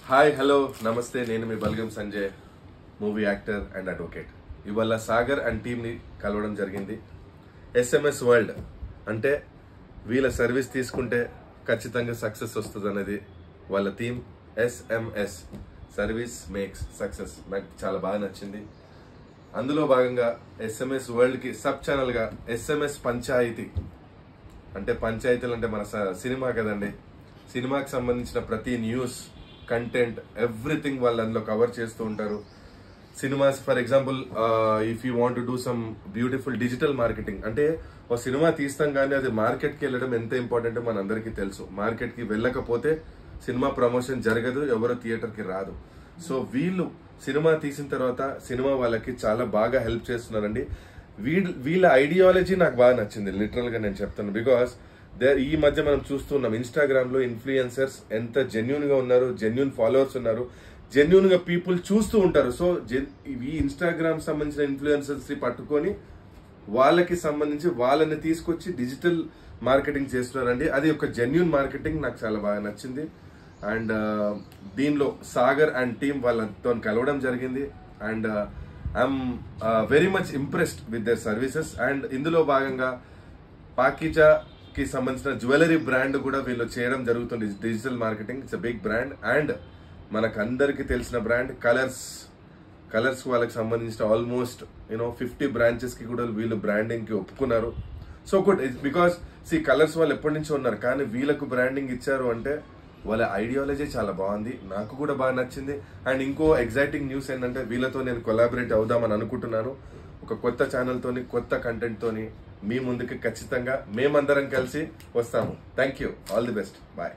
Hi hello నమస్తే, నేను మీ Balagam Sanjay, movie actor and advocate. ఇవాళ సాగర్ అండ్ టీమ్ని కలవడం జరిగింది. SMS వరల్డ్ అంటే వీళ్ళ సర్వీస్ తీసుకుంటే ఖచ్చితంగా సక్సెస్ వస్తుంది అనేది వాళ్ళ theme. SMS service makes success. నాకు చాలా బాగా నచ్చింది. అందులో భాగంగా SMS వరల్డ్కి సబ్ ఛానల్గా SMS పంచాయతీ, అంటే పంచాయతీలు అంటే మన సినిమా కదండి, సినిమాకి సంబంధించిన ప్రతి న్యూస్, కంటెంట్, ఎవ్రీథింగ్ వాళ్ళు అందులో కవర్ చేస్తూ ఉంటారు. Cinemas for example, if you want to do some beautiful digital marketing, అంటే ఒక సినిమా తీస్తాం కానీ అది మార్కెట్కి వెళ్ళడం ఎంత ఇంపార్టెంట్ మనందరికీ తెలుసు. మార్కెట్కి వెళ్ళకపోతే సినిమా ప్రమోషన్ జరగదు, ఎవరో థియేటర్కి రాదు. సో వీళ్ళు సినిమా తీసిన తర్వాత సినిమా వాళ్ళకి చాలా బాగా హెల్ప్ చేస్తున్నారండి. వీళ్ళ ఐడియాలజీ నాకు బాగా నచ్చింది, లిటరల్ గా నేను చెప్తాను. బికాస్ ఈ మధ్య మనం చూస్తున్నాం ఇన్స్టాగ్రామ్ లో ఇన్ఫ్లుయెన్సర్స్ ఎంత జెన్యున్ గా ఉన్నారు, జెన్యున్ ఫాలోవర్స్ ఉన్నారు, జెన్యున్ గా పీపుల్ చూస్తూ ఉంటారు. సో ఈ ఇన్స్టాగ్రామ్ సంబంధించిన ఇన్ఫ్లుయెన్సర్స్ ని పట్టుకొని వాళ్ళకి సంబంధించి వాళ్ళని తీసుకొచ్చి డిజిటల్ మార్కెటింగ్ చేస్తున్నారండి. అది ఒక జెన్యున్ మార్కెటింగ్, నాకు చాలా బాగా నచ్చింది. అండ్ దీనిలో సాగర్ అండ్ టీమ్ వాళ్ళతో కలవడం జరిగింది. And I'm very much impressed with their services. And ఇందులో భాగంగా పాకిజాకి సంబంధించిన జ్యువెలరీ బ్రాండ్ కూడా వీళ్ళు చేయడం జరుగుతుంది. Digital marketing, it's a big brand. And మనకు అందరికి తెలిసిన బ్రాండ్ కలర్స్ వాళ్ళకి సంబంధించిన ఆల్మోస్ట్ 50 బ్రాంచెస్ కి కూడా వీళ్ళు బ్రాండింగ్ కి ఒప్పుకున్నారు. సో గుడ్, బికాస్ కలర్స్ వాళ్ళు ఎప్పటి నుంచో ఉన్నారు, కానీ వీళ్ళకు బ్రాండింగ్ ఇచ్చారు అంటే వాళ్ళ ఐడియాలజీ చాలా బాగుంది, నాకు కూడా బాగా నచ్చింది. అండ్ ఇంకో ఎగ్జైటింగ్ న్యూస్ ఏంటంటే వీళ్ళతో నేను కొలాబరేట్ అవుదామని అనుకుంటున్నాను. ఒక కొత్త ఛానల్ తోని, కొత్త కంటెంట్ తోని మీ ముందుకి ఖచ్చితంగా మేమందరం కలిసి వస్తాము. Thank you, all the best, bye.